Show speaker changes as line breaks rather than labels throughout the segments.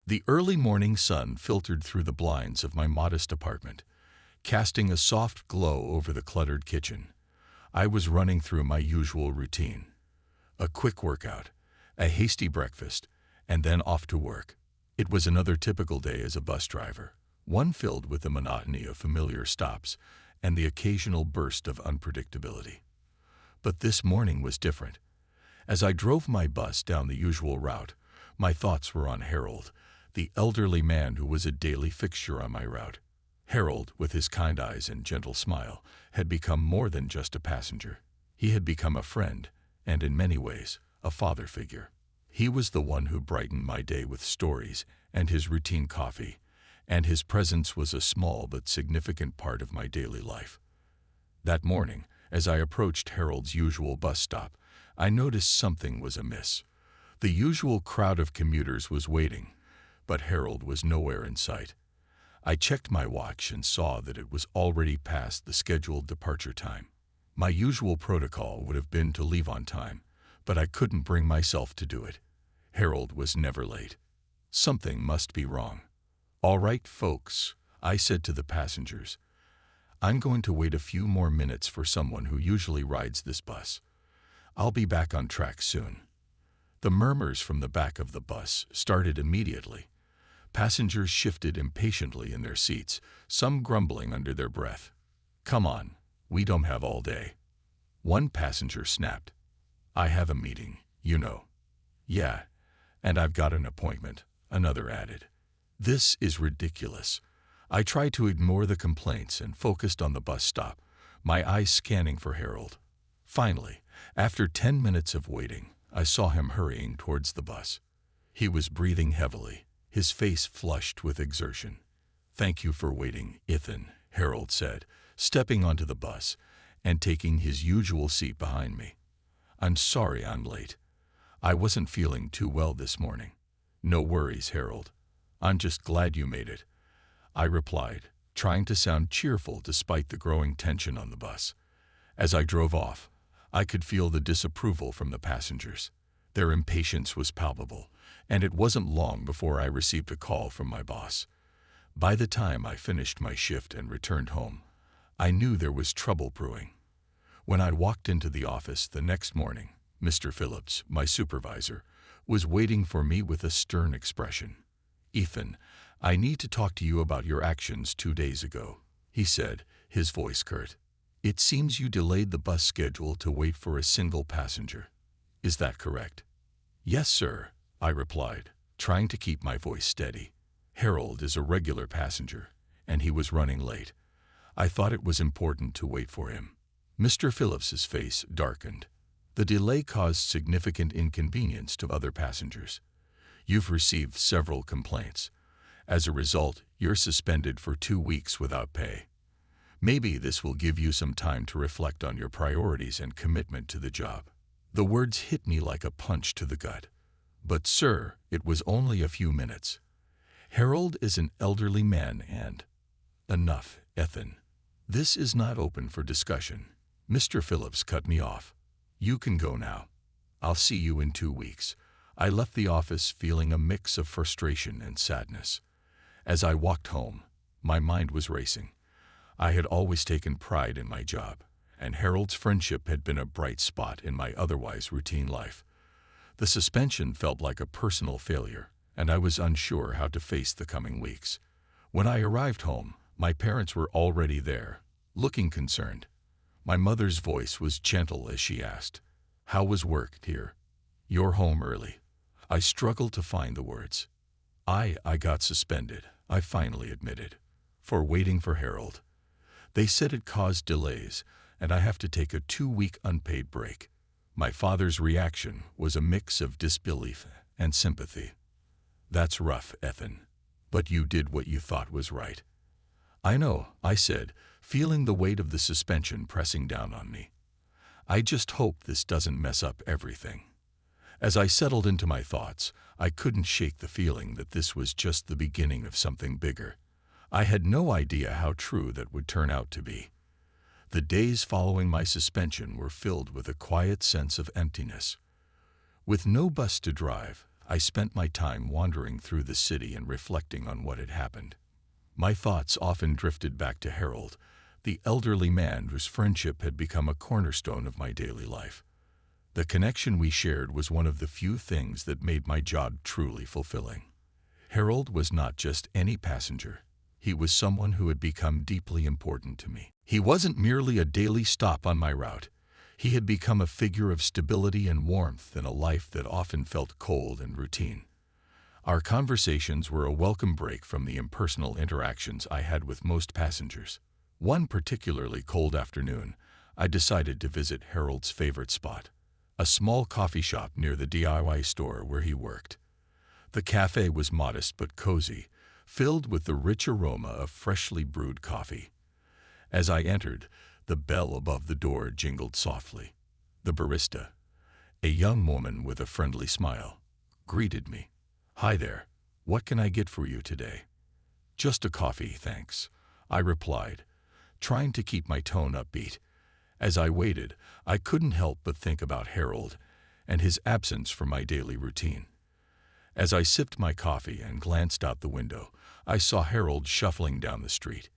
The early morning sun filtered through the blinds of my modest apartment, casting a soft glow over the cluttered kitchen. I was running through my usual routine. A quick workout, a hasty breakfast, and then off to work. It was another typical day as a bus driver, one filled with the monotony of familiar stops and the occasional burst of unpredictability. But this morning was different. As I drove my bus down the usual route, my thoughts were on Harold, the elderly man who was a daily fixture on my route. Harold, with his kind eyes and gentle smile, had become more than just a passenger. He had become a friend, and in many ways, a father figure. He was the one who brightened my day with stories and his routine coffee, and his presence was a small but significant part of my daily life. That morning, as I approached Harold's usual bus stop, I noticed something was amiss. The usual crowd of commuters was waiting, but Harold was nowhere in sight. I checked my watch and saw that it was already past the scheduled departure time. My usual protocol would have been to leave on time, but I couldn't bring myself to do it. Harold was never late. Something must be wrong. "All right, folks," I said to the passengers. "I'm going to wait a few more minutes for someone who usually rides this bus. I'll be back on track soon." The murmurs from the back of the bus started immediately. Passengers shifted impatiently in their seats, some grumbling under their breath. "Come on, we don't have all day." One passenger snapped. "I have a meeting, you know." "Yeah, and I've got an appointment," another added. "This is ridiculous." I tried to ignore the complaints and focused on the bus stop, my eyes scanning for Harold. Finally, after 10 minutes of waiting, I saw him hurrying towards the bus. He was breathing heavily, his face flushed with exertion. "Thank you for waiting, Ethan," Harold said, stepping onto the bus and taking his usual seat behind me. "I'm sorry I'm late. I wasn't feeling too well this morning." "No worries, Harold. I'm just glad you made it," I replied, trying to sound cheerful despite the growing tension on the bus. As I drove off, I could feel the disapproval from the passengers. Their impatience was palpable, and it wasn't long before I received a call from my boss. By the time I finished my shift and returned home, I knew there was trouble brewing. When I walked into the office the next morning, Mr. Phillips, my supervisor, was waiting for me with a stern expression. "Ethan, I need to talk to you about your actions 2 days ago," he said, his voice curt. "It seems you delayed the bus schedule to wait for a single passenger. Is that correct?" "Yes, sir," I replied, trying to keep my voice steady. "Harold is a regular passenger, and he was running late. I thought it was important to wait for him." Mr. Phillips's face darkened. "The delay caused significant inconvenience to other passengers. You've received several complaints. As a result, you're suspended for 2 weeks without pay. Maybe this will give you some time to reflect on your priorities and commitment to the job." The words hit me like a punch to the gut. "But sir, it was only a few minutes. Harold is an elderly man and—" "Enough, Ethan. This is not open for discussion." Mr. Phillips cut me off. "You can go now. I'll see you in 2 weeks." I left the office feeling a mix of frustration and sadness. As I walked home, my mind was racing. I had always taken pride in my job, and Harold's friendship had been a bright spot in my otherwise routine life. The suspension felt like a personal failure, and I was unsure how to face the coming weeks. When I arrived home, my parents were already there, looking concerned. My mother's voice was gentle as she asked, "How was work, dear? You're home early." I struggled to find the words. I got suspended," I finally admitted, "for waiting for Harold. They said it caused delays, and I have to take a 2-week unpaid break." My father's reaction was a mix of disbelief and sympathy. "That's rough, Ethan, but you did what you thought was right." "I know," I said, feeling the weight of the suspension pressing down on me. "I just hope this doesn't mess up everything." As I settled into my thoughts, I couldn't shake the feeling that this was just the beginning of something bigger. I had no idea how true that would turn out to be. The days following my suspension were filled with a quiet sense of emptiness. With no bus to drive, I spent my time wandering through the city and reflecting on what had happened. My thoughts often drifted back to Harold, the elderly man whose friendship had become a cornerstone of my daily life. The connection we shared was one of the few things that made my job truly fulfilling. Harold was not just any passenger. He was someone who had become deeply important to me. He wasn't merely a daily stop on my route. He had become a figure of stability and warmth in a life that often felt cold and routine. Our conversations were a welcome break from the impersonal interactions I had with most passengers. One particularly cold afternoon, I decided to visit Harold's favorite spot, a small coffee shop near the DIY store where he worked. The cafe was modest but cozy, filled with the rich aroma of freshly brewed coffee. As I entered, the bell above the door jingled softly. The barista, a young woman with a friendly smile, greeted me. "Hi there. What can I get for you today?" "Just a coffee, thanks," I replied, trying to keep my tone upbeat. As I waited, I couldn't help but think about Harold and his absence from my daily routine. As I sipped my coffee and glanced out the window, I saw Harold shuffling down the street.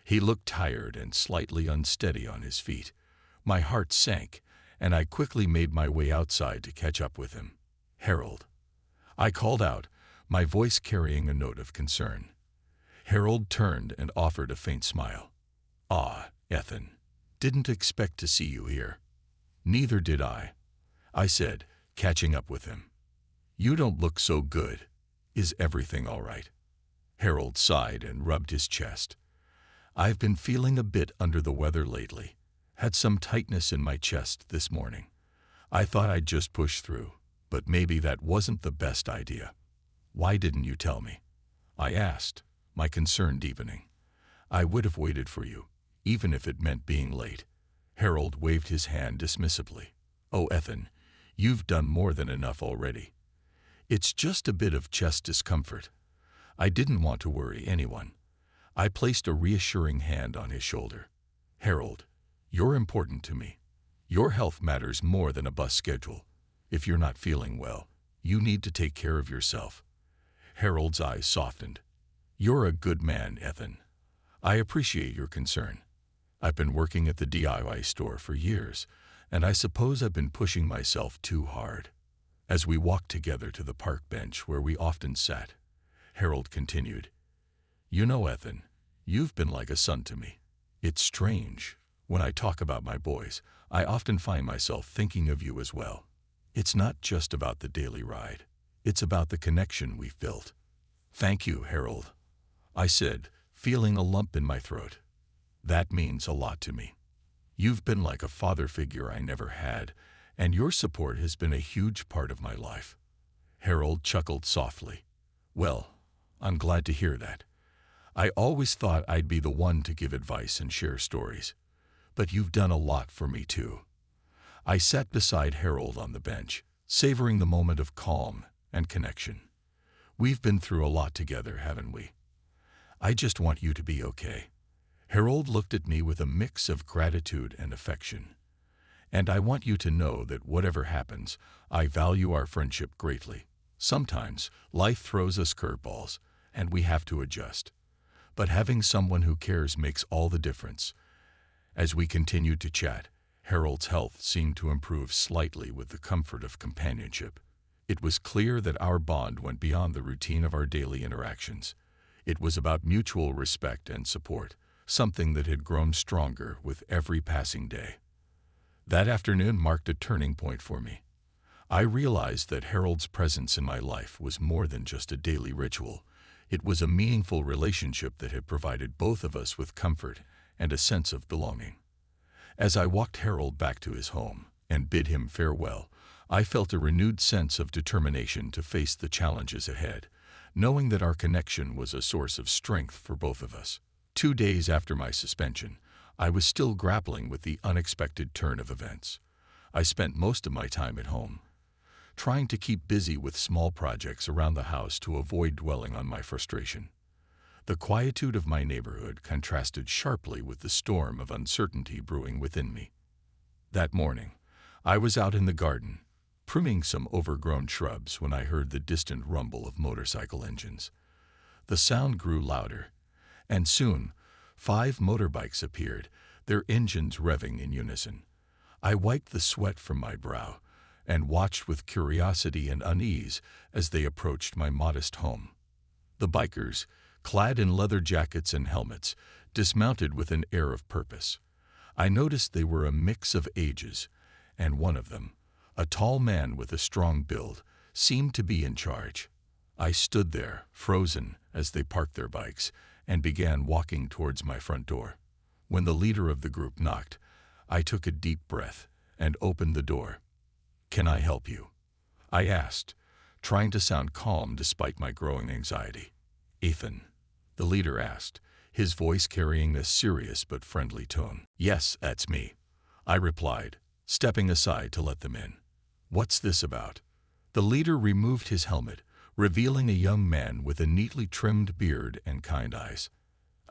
He looked tired and slightly unsteady on his feet. My heart sank, and I quickly made my way outside to catch up with him. "Harold," I called out, my voice carrying a note of concern. Harold turned and offered a faint smile. "Ah, Ethan. Didn't expect to see you here." "Neither did I," said, catching up with him. "You don't look so good. Is everything all right?" Harold sighed and rubbed his chest. "I've been feeling a bit under the weather lately. Had some tightness in my chest this morning. I thought I'd just push through, but maybe that wasn't the best idea." "Why didn't you tell me?" I asked, my concern deepening. "I would have waited for you, even if it meant being late." Harold waved his hand dismissively. "Oh, Ethan, you've done more than enough already. It's just a bit of chest discomfort." I didn't want to worry anyone. I placed a reassuring hand on his shoulder. "Harold, you're important to me. Your health matters more than a bus schedule. If you're not feeling well, you need to take care of yourself." Harold's eyes softened. "You're a good man, Ethan. I appreciate your concern. I've been working at the DIY store for years, and I suppose I've been pushing myself too hard." As we walked together to the park bench where we often sat, Harold continued, "You know, Ethan, you've been like a son to me. It's strange. When I talk about my boys, I often find myself thinking of you as well. It's not just about the daily ride. It's about the connection we've built." "Thank you, Harold," I said, feeling a lump in my throat. "That means a lot to me. You've been like a father figure I never had, and your support has been a huge part of my life." Harold chuckled softly. "Well, I'm glad to hear that. I always thought I'd be the one to give advice and share stories, but you've done a lot for me too." I sat beside Harold on the bench, savoring the moment of calm and connection. "We've been through a lot together, haven't we? I just want you to be okay." Harold looked at me with a mix of gratitude and affection. "And I want you to know that whatever happens, I value our friendship greatly. Sometimes life throws us curveballs, and we have to adjust. But having someone who cares makes all the difference." As we continued to chat, Harold's health seemed to improve slightly with the comfort of companionship. It was clear that our bond went beyond the routine of our daily interactions. It was about mutual respect and support, something that had grown stronger with every passing day. That afternoon marked a turning point for me. I realized that Harold's presence in my life was more than just a daily ritual. It was a meaningful relationship that had provided both of us with comfort and a sense of belonging. As I walked Harold back to his home and bid him farewell, I felt a renewed sense of determination to face the challenges ahead, knowing that our connection was a source of strength for both of us. 2 days after my suspension, I was still grappling with the unexpected turn of events. I spent most of my time at home, trying to keep busy with small projects around the house to avoid dwelling on my frustration. The quietude of my neighborhood contrasted sharply with the storm of uncertainty brewing within me. That morning, I was out in the garden, pruning some overgrown shrubs when I heard the distant rumble of motorcycle engines. The sound grew louder, and soon 5 motorbikes appeared, their engines revving in unison. I wiped the sweat from my brow and watched with curiosity and unease as they approached my modest home. The bikers, clad in leather jackets and helmets, dismounted with an air of purpose. I noticed they were a mix of ages, and one of them, a tall man with a strong build, seemed to be in charge. I stood there, frozen, as they parked their bikes and began walking towards my front door. When the leader of the group knocked, I took a deep breath and opened the door. "Can I help you?" I asked, trying to sound calm despite my growing anxiety. "Ethan," the leader asked, his voice carrying a serious but friendly tone. "Yes, that's me," I replied, stepping aside to let them in. "What's this about?" The leader removed his helmet, revealing a young man with a neatly trimmed beard and kind eyes.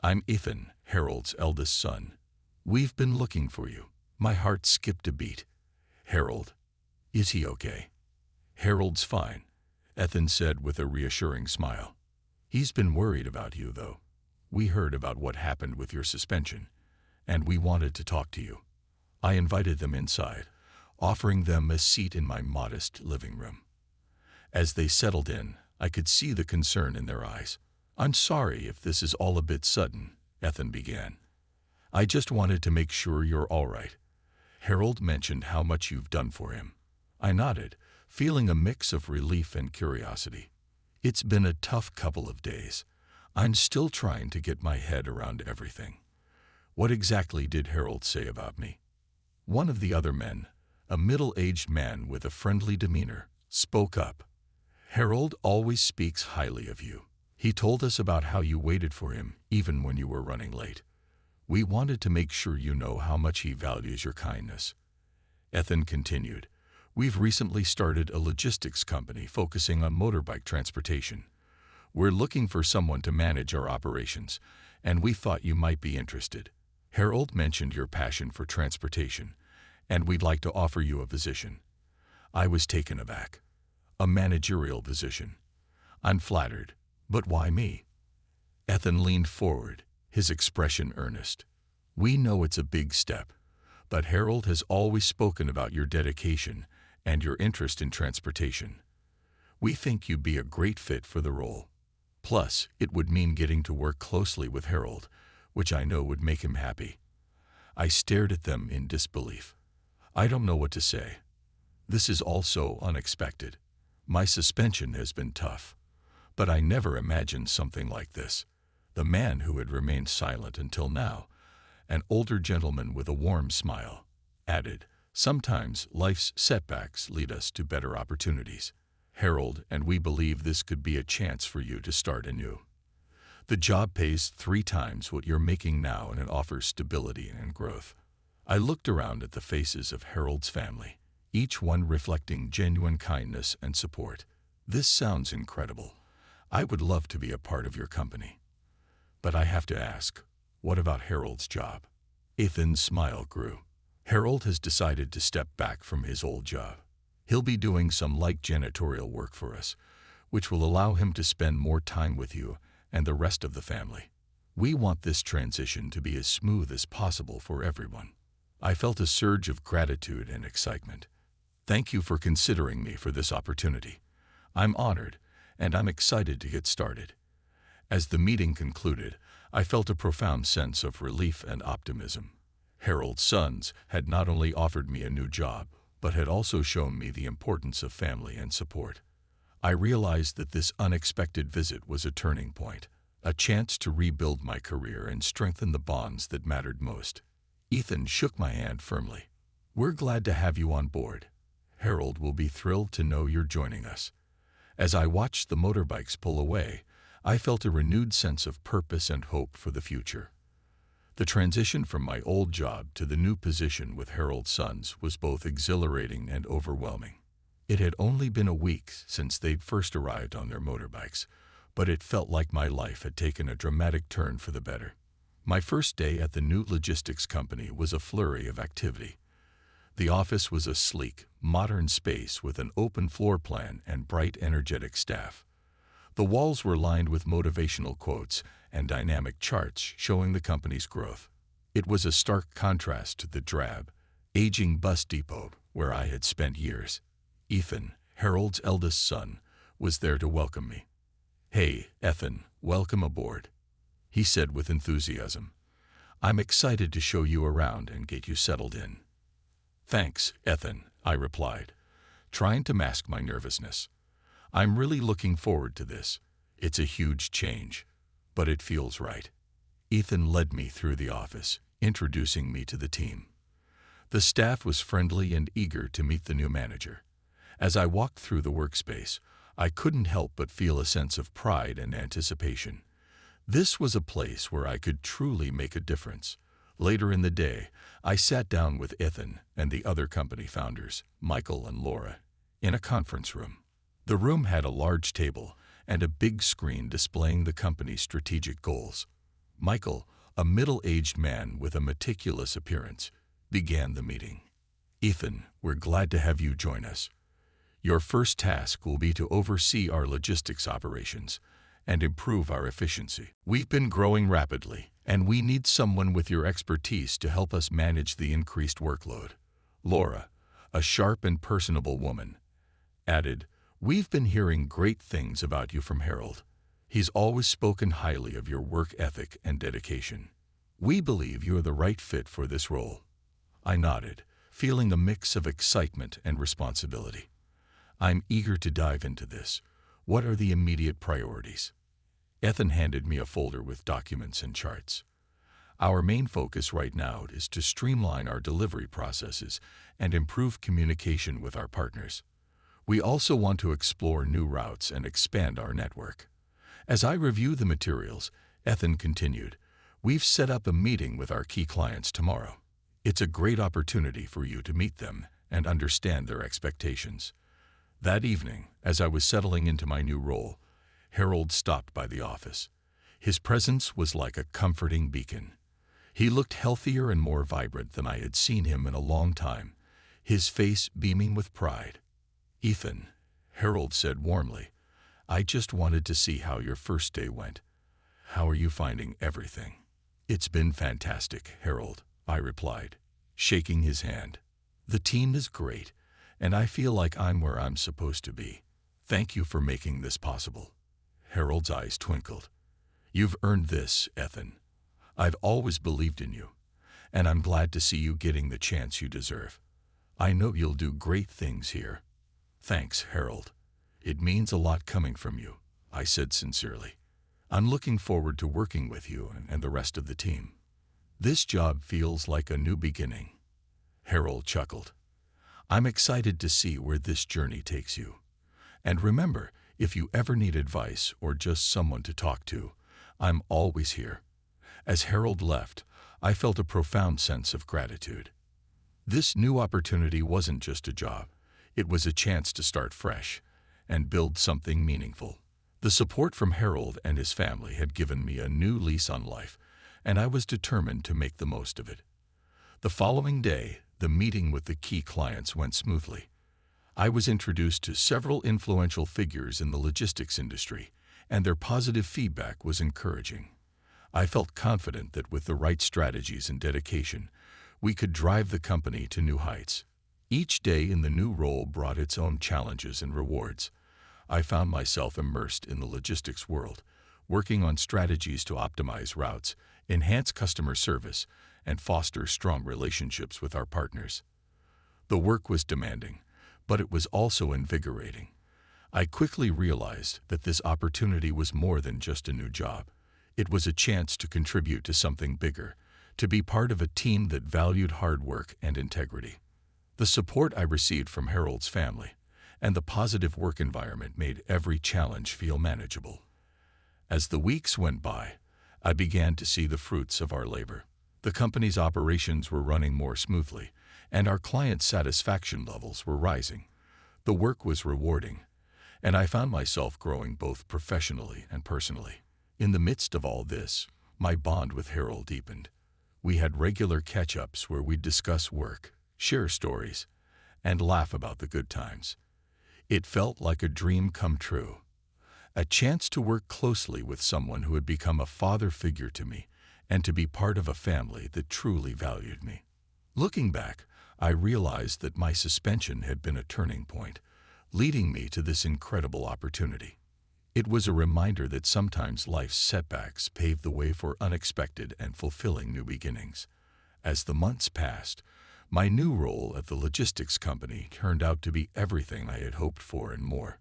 "I'm Ethan, Harold's eldest son. We've been looking for you." My heart skipped a beat. "Harold? Is he okay?" "Harold's fine," Ethan said with a reassuring smile. "He's been worried about you, though. We heard about what happened with your suspension, and we wanted to talk to you." I invited them inside, offering them a seat in my modest living room. As they settled in, I could see the concern in their eyes. "I'm sorry if this is all a bit sudden," Ethan began. "I just wanted to make sure you're all right. Harold mentioned how much you've done for him." I nodded, feeling a mix of relief and curiosity. "It's been a tough couple of days. I'm still trying to get my head around everything. What exactly did Harold say about me?" One of the other men, a middle-aged man with a friendly demeanor, spoke up. "Harold always speaks highly of you. He told us about how you waited for him, even when you were running late. We wanted to make sure you know how much he values your kindness." Ethan continued, "We've recently started a logistics company focusing on motorbike transportation. We're looking for someone to manage our operations, and we thought you might be interested. Harold mentioned your passion for transportation, and we'd like to offer you a position." I was taken aback. "A managerial position? I'm flattered, but why me?" Ethan leaned forward, his expression earnest. "We know it's a big step, but Harold has always spoken about your dedication and your interest in transportation. We think you'd be a great fit for the role. Plus, it would mean getting to work closely with Harold, which I know would make him happy." I stared at them in disbelief. I don't know what to say. This is all so unexpected. My suspension has been tough, but I never imagined something like this. The man who had remained silent until now, an older gentleman with a warm smile, added, "Sometimes life's setbacks lead us to better opportunities, Harold, and we believe this could be a chance for you to start anew. The job pays 3 times what you're making now, and it offers stability and growth." I looked around at the faces of Harold's family, each one reflecting genuine kindness and support. "This sounds incredible. I would love to be a part of your company. But I have to ask, what about Harold's job?" Ethan's smile grew. "Harold has decided to step back from his old job. He'll be doing some light janitorial work for us, which will allow him to spend more time with you and the rest of the family. We want this transition to be as smooth as possible for everyone." I felt a surge of gratitude and excitement. "Thank you for considering me for this opportunity. I'm honored, and I'm excited to get started." As the meeting concluded, I felt a profound sense of relief and optimism. Harold's sons had not only offered me a new job, but had also shown me the importance of family and support. I realized that this unexpected visit was a turning point, a chance to rebuild my career and strengthen the bonds that mattered most. Ethan shook my hand firmly. "We're glad to have you on board. Harold will be thrilled to know you're joining us." As I watched the motorbikes pull away, I felt a renewed sense of purpose and hope for the future. The transition from my old job to the new position with Harold's sons was both exhilarating and overwhelming. It had only been a week since they'd first arrived on their motorbikes, but it felt like my life had taken a dramatic turn for the better. My first day at the new logistics company was a flurry of activity. The office was a sleek, modern space with an open floor plan and bright, energetic staff. The walls were lined with motivational quotes and dynamic charts showing the company's growth. It was a stark contrast to the drab, aging bus depot where I had spent years. Ethan, Harold's eldest son, was there to welcome me. "Hey, Ethan, welcome aboard," he said with enthusiasm. "I'm excited to show you around and get you settled in." "Thanks, Ethan," I replied, trying to mask my nervousness. "I'm really looking forward to this. It's a huge change, but it feels right." Ethan led me through the office, introducing me to the team. The staff was friendly and eager to meet the new manager. As I walked through the workspace, I couldn't help but feel a sense of pride and anticipation. This was a place where I could truly make a difference. Later in the day, I sat down with Ethan and the other company founders, Michael and Laura, in a conference room. The room had a large table and a big screen displaying the company's strategic goals. Michael, a middle-aged man with a meticulous appearance, began the meeting. "Ethan, we're glad to have you join us. Your first task will be to oversee our logistics operations and improve our efficiency. We've been growing rapidly, and we need someone with your expertise to help us manage the increased workload." Laura, a sharp and personable woman, added, "We've been hearing great things about you from Harold. He's always spoken highly of your work ethic and dedication. We believe you are the right fit for this role." I nodded, feeling a mix of excitement and responsibility. "I'm eager to dive into this. What are the immediate priorities?" Ethan handed me a folder with documents and charts. "Our main focus right now is to streamline our delivery processes and improve communication with our partners. We also want to explore new routes and expand our network." As I review the materials, Ethan continued, "We've set up a meeting with our key clients tomorrow. It's a great opportunity for you to meet them and understand their expectations." That evening, as I was settling into my new role, Harold stopped by the office. His presence was like a comforting beacon. He looked healthier and more vibrant than I had seen him in a long time, his face beaming with pride. "Ethan," Harold said warmly, "I just wanted to see how your first day went. How are you finding everything?" "It's been fantastic, Harold," I replied, shaking his hand. "The team is great, and I feel like I'm where I'm supposed to be. Thank you for making this possible." Harold's eyes twinkled. "You've earned this, Ethan. I've always believed in you, and I'm glad to see you getting the chance you deserve. I know you'll do great things here." "Thanks, Harold. It means a lot coming from you," I said sincerely. "I'm looking forward to working with you and the rest of the team. This job feels like a new beginning." Harold chuckled. "I'm excited to see where this journey takes you. And remember, if you ever need advice or just someone to talk to, I'm always here." As Harold left, I felt a profound sense of gratitude. This new opportunity wasn't just a job. It was a chance to start fresh and build something meaningful. The support from Harold and his family had given me a new lease on life, and I was determined to make the most of it. The following day, the meeting with the key clients went smoothly. I was introduced to several influential figures in the logistics industry, and their positive feedback was encouraging. I felt confident that with the right strategies and dedication, we could drive the company to new heights. Each day in the new role brought its own challenges and rewards. I found myself immersed in the logistics world, working on strategies to optimize routes, enhance customer service, and foster strong relationships with our partners. The work was demanding, but it was also invigorating. I quickly realized that this opportunity was more than just a new job. It was a chance to contribute to something bigger, to be part of a team that valued hard work and integrity. The support I received from Harold's family and the positive work environment made every challenge feel manageable. As the weeks went by, I began to see the fruits of our labor. The company's operations were running more smoothly, and our client satisfaction levels were rising. The work was rewarding, and I found myself growing both professionally and personally. In the midst of all this, my bond with Harold deepened. We had regular catch-ups where we'd discuss work, share stories, and laugh about the good times. It felt like a dream come true, a chance to work closely with someone who had become a father figure to me and to be part of a family that truly valued me. Looking back, I realized that my suspension had been a turning point, leading me to this incredible opportunity. It was a reminder that sometimes life's setbacks pave the way for unexpected and fulfilling new beginnings. As the months passed, my new role at the logistics company turned out to be everything I had hoped for and more.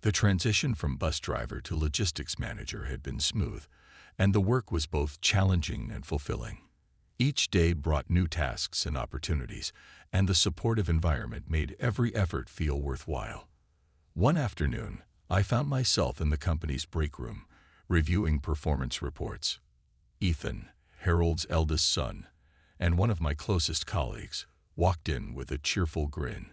The transition from bus driver to logistics manager had been smooth, and the work was both challenging and fulfilling. Each day brought new tasks and opportunities, and the supportive environment made every effort feel worthwhile. One afternoon, I found myself in the company's break room, reviewing performance reports. Ethan, Harold's eldest son, and one of my closest colleagues, walked in with a cheerful grin.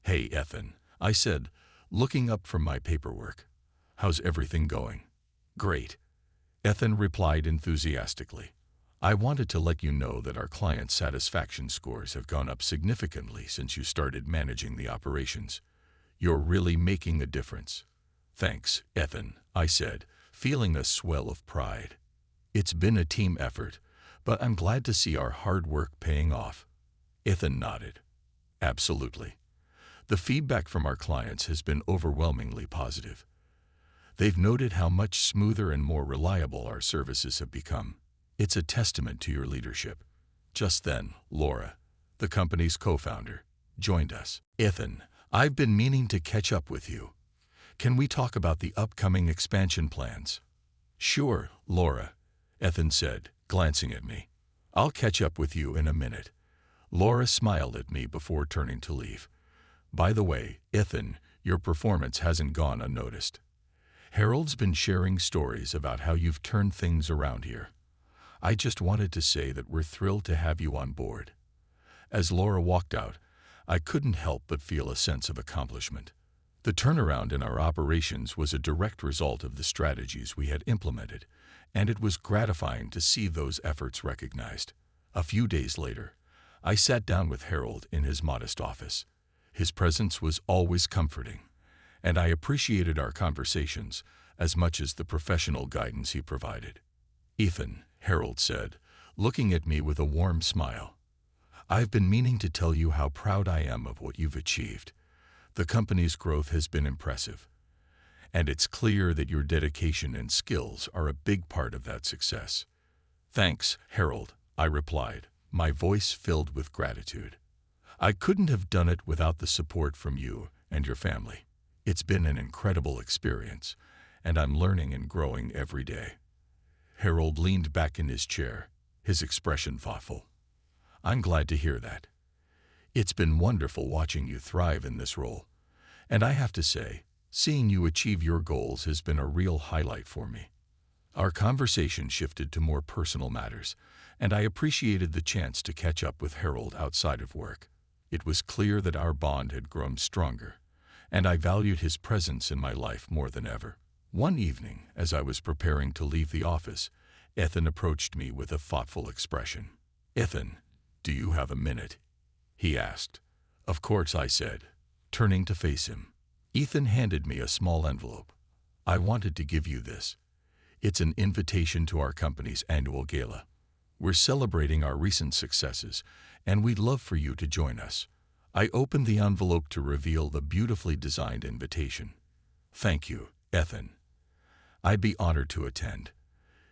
"Hey, Ethan," I said, looking up from my paperwork. "How's everything going?" "Great," Ethan replied enthusiastically. "I wanted to let you know that our client satisfaction scores have gone up significantly since you started managing the operations. You're really making a difference." "Thanks, Ethan," I said, feeling a swell of pride. "It's been a team effort, but I'm glad to see our hard work paying off." Ethan nodded. "Absolutely. The feedback from our clients has been overwhelmingly positive. They've noted how much smoother and more reliable our services have become. It's a testament to your leadership." Just then, Laura, the company's co-founder, joined us. "Ethan, I've been meaning to catch up with you. Can we talk about the upcoming expansion plans?" "Sure, Laura," Ethan said, glancing at me. "I'll catch up with you in a minute." Laura smiled at me before turning to leave. "By the way, Ethan, your performance hasn't gone unnoticed. Harold's been sharing stories about how you've turned things around here. I just wanted to say that we're thrilled to have you on board." As Laura walked out, I couldn't help but feel a sense of accomplishment. The turnaround in our operations was a direct result of the strategies we had implemented, and it was gratifying to see those efforts recognized. A few days later, I sat down with Harold in his modest office. His presence was always comforting, and I appreciated our conversations as much as the professional guidance he provided. "Ethan," Harold said, looking at me with a warm smile, "I've been meaning to tell you how proud I am of what you've achieved. The company's growth has been impressive, and it's clear that your dedication and skills are a big part of that success." "Thanks, Harold," I replied, my voice filled with gratitude. "I couldn't have done it without the support from you and your family. It's been an incredible experience, and I'm learning and growing every day." Harold leaned back in his chair, his expression thoughtful. "I'm glad to hear that. It's been wonderful watching you thrive in this role, and I have to say, seeing you achieve your goals has been a real highlight for me." Our conversation shifted to more personal matters, and I appreciated the chance to catch up with Harold outside of work. It was clear that our bond had grown stronger, and I valued his presence in my life more than ever. One evening, as I was preparing to leave the office, Ethan approached me with a thoughtful expression. "Ethan, do you have a minute?" he asked. "Of course," I said, turning to face him. Ethan handed me a small envelope. "I wanted to give you this. It's an invitation to our company's annual gala. We're celebrating our recent successes, and we'd love for you to join us." I opened the envelope to reveal the beautifully designed invitation. "Thank you, Ethan. I'd be honored to attend.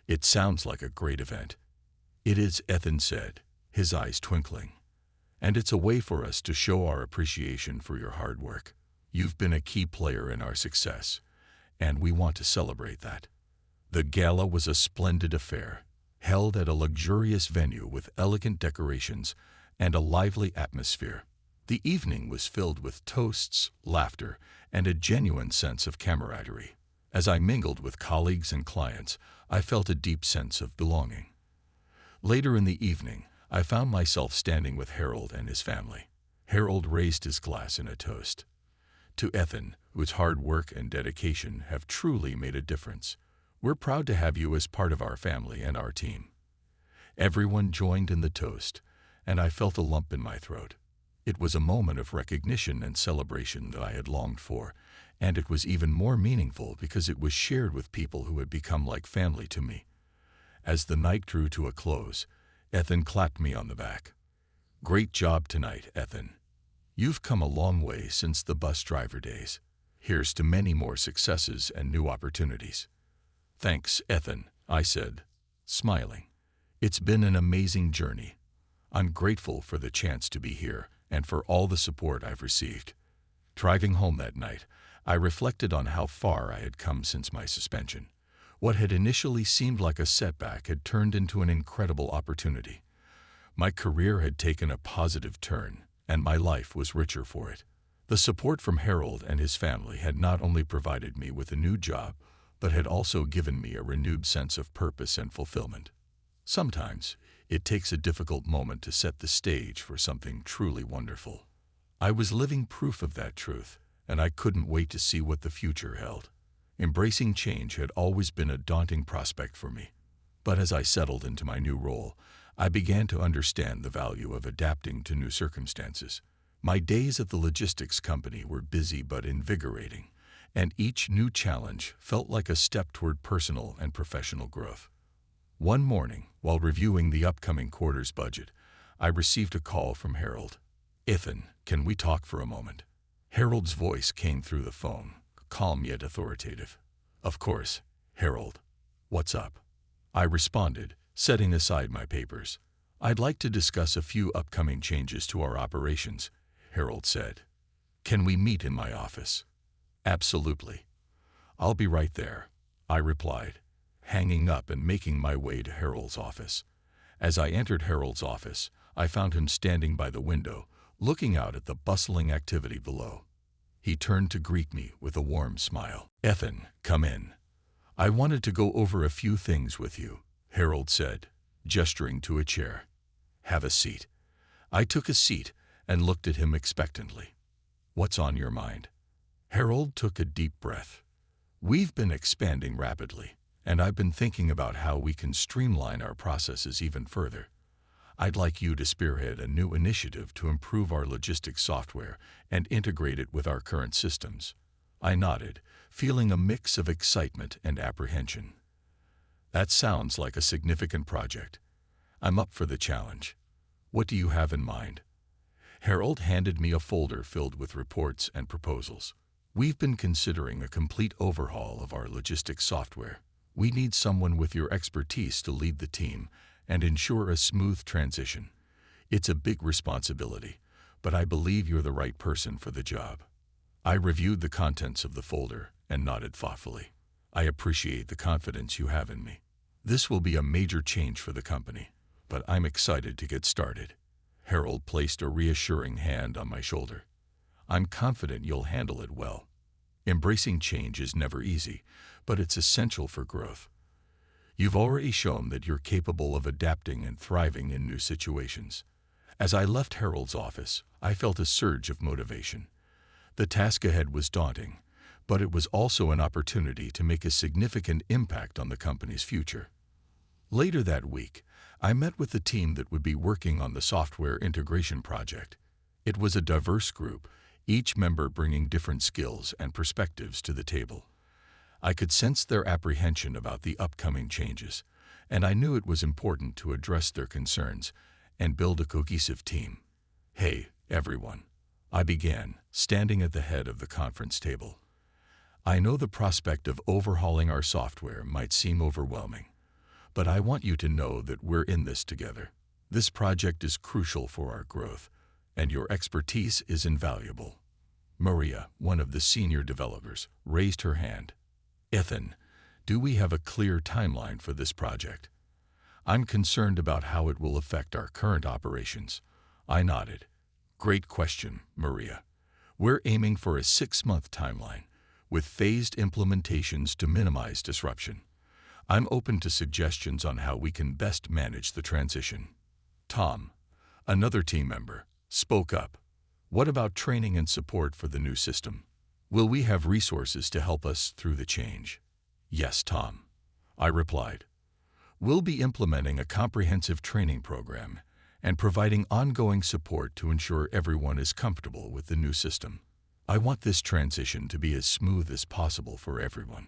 It sounds like a great event." "It is," Ethan said, his eyes twinkling. "And it's a way for us to show our appreciation for your hard work. You've been a key player in our success, and we want to celebrate that." The gala was a splendid affair, held at a luxurious venue with elegant decorations and a lively atmosphere. The evening was filled with toasts, laughter, and a genuine sense of camaraderie. As I mingled with colleagues and clients, I felt a deep sense of belonging. Later in the evening, I found myself standing with Harold and his family. Harold raised his glass in a toast. "To Ethan, whose hard work and dedication have truly made a difference. We're proud to have you as part of our family and our team." Everyone joined in the toast, and I felt a lump in my throat. It was a moment of recognition and celebration that I had longed for, and it was even more meaningful because it was shared with people who had become like family to me. As the night drew to a close, Ethan clapped me on the back. "Great job tonight, Ethan. You've come a long way since the bus driver days. Here's to many more successes and new opportunities." "Thanks, Ethan," I said, smiling. "It's been an amazing journey. I'm grateful for the chance to be here and for all the support I've received." Driving home that night, I reflected on how far I had come since my suspension. What had initially seemed like a setback had turned into an incredible opportunity. My career had taken a positive turn, and my life was richer for it. The support from Harold and his family had not only provided me with a new job, but had also given me a renewed sense of purpose and fulfillment. Sometimes, it takes a difficult moment to set the stage for something truly wonderful. I was living proof of that truth, and I couldn't wait to see what the future held. Embracing change had always been a daunting prospect for me, but as I settled into my new role, I began to understand the value of adapting to new circumstances. My days at the logistics company were busy but invigorating, and each new challenge felt like a step toward personal and professional growth. One morning, while reviewing the upcoming quarter's budget, I received a call from Harold. "Ethan, can we talk for a moment?" Harold's voice came through the phone, calm yet authoritative. "Of course, Harold. What's up?" I responded, setting aside my papers. "I'd like to discuss a few upcoming changes to our operations," Harold said. "Can we meet in my office?" "Absolutely. I'll be right there," I replied, hanging up and making my way to Harold's office. As I entered Harold's office, I found him standing by the window, looking out at the bustling activity below. He turned to greet me with a warm smile. "Ethan, come in. I wanted to go over a few things with you," Harold said, gesturing to a chair. "Have a seat." I took a seat and looked at him expectantly. "What's on your mind?" Harold took a deep breath. "We've been expanding rapidly, and I've been thinking about how we can streamline our processes even further. I'd like you to spearhead a new initiative to improve our logistics software and integrate it with our current systems." I nodded, feeling a mix of excitement and apprehension. "That sounds like a significant project. I'm up for the challenge. What do you have in mind?" Harold handed me a folder filled with reports and proposals. "We've been considering a complete overhaul of our logistics software. We need someone with your expertise to lead the team and ensure a smooth transition. It's a big responsibility, but I believe you're the right person for the job." I reviewed the contents of the folder and nodded thoughtfully. "I appreciate the confidence you have in me. This will be a major change for the company, but I'm excited to get started." Harold placed a reassuring hand on my shoulder. "I'm confident you'll handle it well. Embracing change is never easy, but it's essential for growth. You've already shown that you're capable of adapting and thriving in new situations." As I left Harold's office, I felt a surge of motivation. The task ahead was daunting, but it was also an opportunity to make a significant impact on the company's future. Later that week, I met with the team that would be working on the software integration project. It was a diverse group, each member bringing different skills and perspectives to the table. I could sense their apprehension about the upcoming changes, and I knew it was important to address their concerns and build a cohesive team. "Hey, everyone," I began, standing at the head of the conference table. "I know the prospect of overhauling our software might seem overwhelming, but I want you to know that we're in this together. This project is crucial for our growth, and your expertise is invaluable." Maria, one of the senior developers, raised her hand. "Ethan, do we have a clear timeline for this project?" "I'm concerned about how it will affect our current operations." I nodded. "Great question, Maria. We're aiming for a 6-month timeline, with phased implementations to minimize disruption. I'm open to suggestions on how we can best manage the transition." Tom, another team member, spoke up. "What about training and support for the new system? Will we have resources to help us through the change?" "Yes, Tom," I replied. "We'll be implementing a comprehensive training program, and providing ongoing support to ensure everyone is comfortable with the new system. I want this transition to be as smooth as possible for everyone.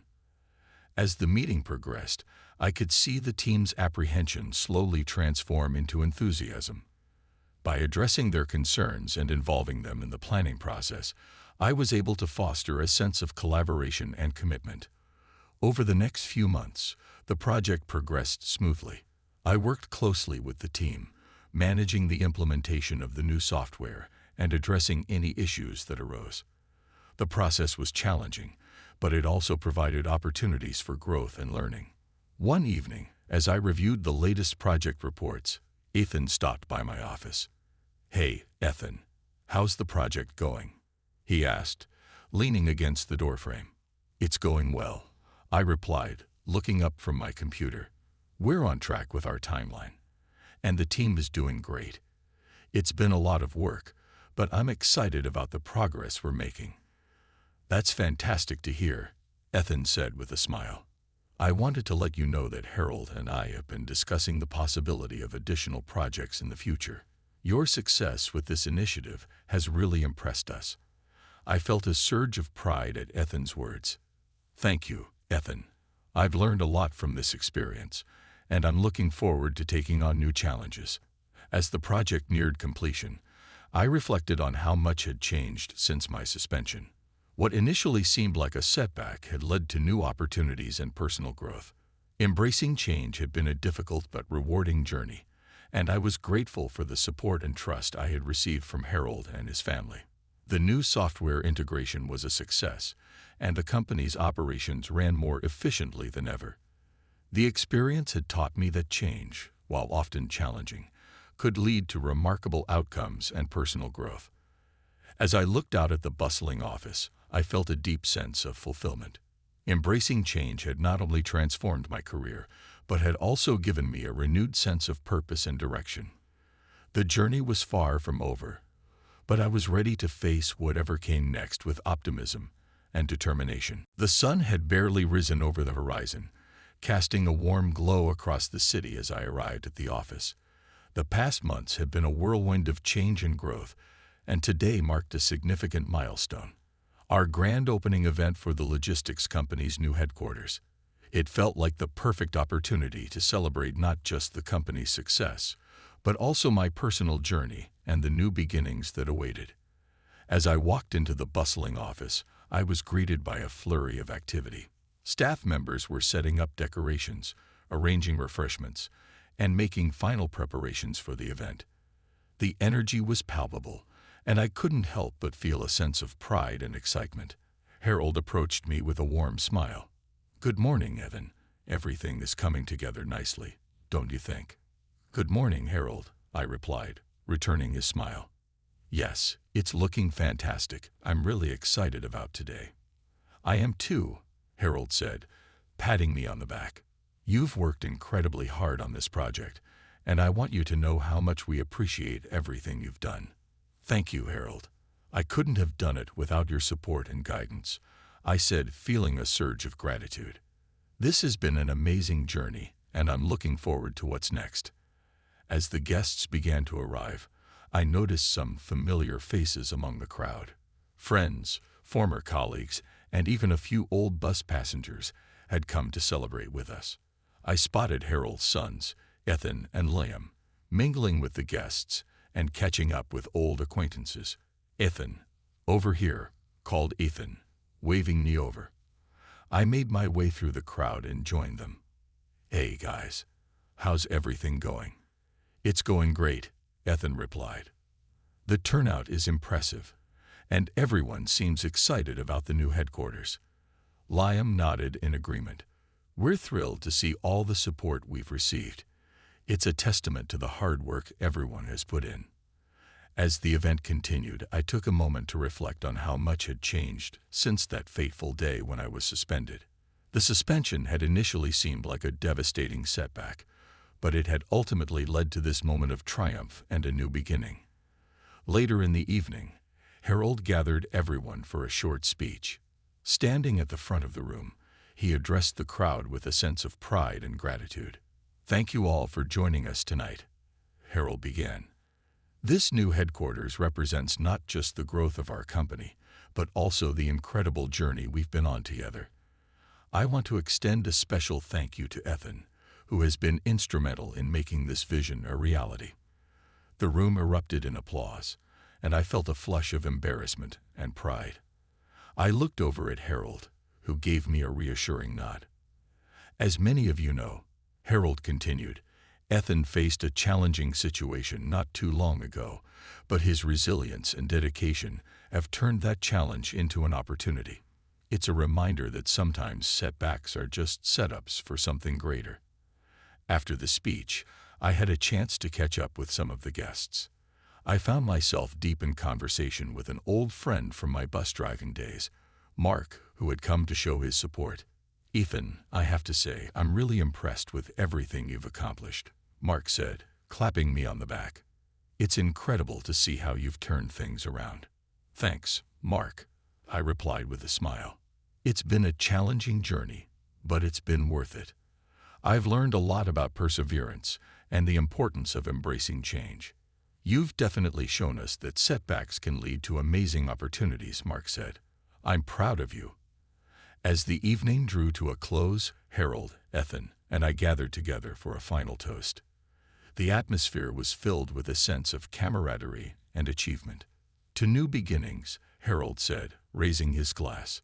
As the meeting progressed, I could see the team's apprehension slowly transform into enthusiasm. By addressing their concerns and involving them in the planning process, I was able to foster a sense of collaboration and commitment. Over the next few months, the project progressed smoothly. I worked closely with the team, managing the implementation of the new software and addressing any issues that arose. The process was challenging, but it also provided opportunities for growth and learning. One evening, as I reviewed the latest project reports, Ethan stopped by my office. "Hey, Ethan, how's the project going?" he asked, leaning against the doorframe. "It's going well," I replied, looking up from my computer. "We're on track with our timeline, and the team is doing great. It's been a lot of work, but I'm excited about the progress we're making." "That's fantastic to hear," Ethan said with a smile. "I wanted to let you know that Harold and I have been discussing the possibility of additional projects in the future. Your success with this initiative has really impressed us." I felt a surge of pride at Ethan's words. "Thank you, Ethan. I've learned a lot from this experience, and I'm looking forward to taking on new challenges." As the project neared completion, I reflected on how much had changed since my suspension. What initially seemed like a setback had led to new opportunities and personal growth. Embracing change had been a difficult but rewarding journey, and I was grateful for the support and trust I had received from Harold and his family. The new software integration was a success, and the company's operations ran more efficiently than ever. The experience had taught me that change, while often challenging, could lead to remarkable outcomes and personal growth. As I looked out at the bustling office, I felt a deep sense of fulfillment. Embracing change had not only transformed my career, but had also given me a renewed sense of purpose and direction. The journey was far from over, but I was ready to face whatever came next with optimism and determination. The sun had barely risen over the horizon, casting a warm glow across the city as I arrived at the office. The past months had been a whirlwind of change and growth, and today marked a significant milestone: our grand opening event for the logistics company's new headquarters. It felt like the perfect opportunity to celebrate not just the company's success, but also my personal journey and the new beginnings that awaited. As I walked into the bustling office, I was greeted by a flurry of activity. Staff members were setting up decorations, arranging refreshments, and making final preparations for the event. The energy was palpable, and I couldn't help but feel a sense of pride and excitement. Harold approached me with a warm smile. "Good morning, Evan. Everything is coming together nicely, don't you think?" "Good morning, Harold," I replied, returning his smile. "Yes, it's looking fantastic. I'm really excited about today." "I am too," Harold said, patting me on the back. "You've worked incredibly hard on this project, and I want you to know how much we appreciate everything you've done." "Thank you, Harold. I couldn't have done it without your support and guidance," I said, feeling a surge of gratitude. "This has been an amazing journey, and I'm looking forward to what's next." As the guests began to arrive, I noticed some familiar faces among the crowd. Friends, former colleagues, and even a few old bus passengers had come to celebrate with us. I spotted Harold's sons, Ethan and Liam, mingling with the guests and catching up with old acquaintances. "Ethan, over here," called Ethan, waving me over. I made my way through the crowd and joined them. "Hey guys, how's everything going?" "It's going great," Ethan replied. "The turnout is impressive, and everyone seems excited about the new headquarters." Liam nodded in agreement. "We're thrilled to see all the support we've received. It's a testament to the hard work everyone has put in." As the event continued, I took a moment to reflect on how much had changed since that fateful day when I was suspended. The suspension had initially seemed like a devastating setback, but it had ultimately led to this moment of triumph and a new beginning. Later in the evening, Harold gathered everyone for a short speech. Standing at the front of the room, he addressed the crowd with a sense of pride and gratitude. "Thank you all for joining us tonight." Harold began. This new headquarters represents not just the growth of our company, but also the incredible journey we've been on together. I want to extend a special thank you to Ethan, who has been instrumental in making this vision a reality. The room erupted in applause, and I felt a flush of embarrassment and pride. I looked over at Harold, who gave me a reassuring nod. As many of you know, Harold continued, Ethan faced a challenging situation not too long ago, but his resilience and dedication have turned that challenge into an opportunity. It's a reminder that sometimes setbacks are just setups for something greater. After the speech, I had a chance to catch up with some of the guests. I found myself deep in conversation with an old friend from my bus driving days, Mark, who had come to show his support. Ethan, I have to say, I'm really impressed with everything you've accomplished, Mark said, clapping me on the back. It's incredible to see how you've turned things around. Thanks, Mark, I replied with a smile. It's been a challenging journey, but it's been worth it. I've learned a lot about perseverance and the importance of embracing change. You've definitely shown us that setbacks can lead to amazing opportunities, Mark said. I'm proud of you. As the evening drew to a close, Harold, Ethan, and I gathered together for a final toast. The atmosphere was filled with a sense of camaraderie and achievement. To new beginnings, Harold said, raising his glass,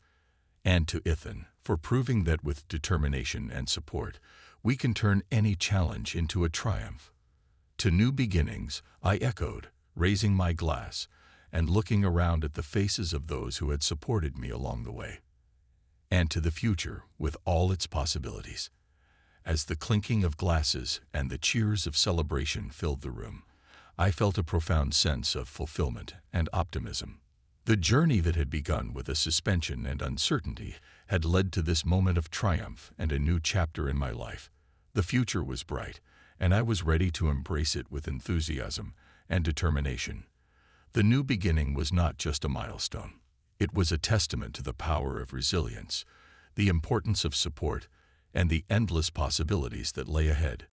and to Ethan, for proving that with determination and support, we can turn any challenge into a triumph. To new beginnings, I echoed, raising my glass and looking around at the faces of those who had supported me along the way. And to the future, with all its possibilities. As the clinking of glasses and the cheers of celebration filled the room, I felt a profound sense of fulfillment and optimism. The journey that had begun with a suspension and uncertainty had led to this moment of triumph and a new chapter in my life. The future was bright, and I was ready to embrace it with enthusiasm and determination. The new beginning was not just a milestone. It was a testament to the power of resilience, the importance of support, and the endless possibilities that lay ahead.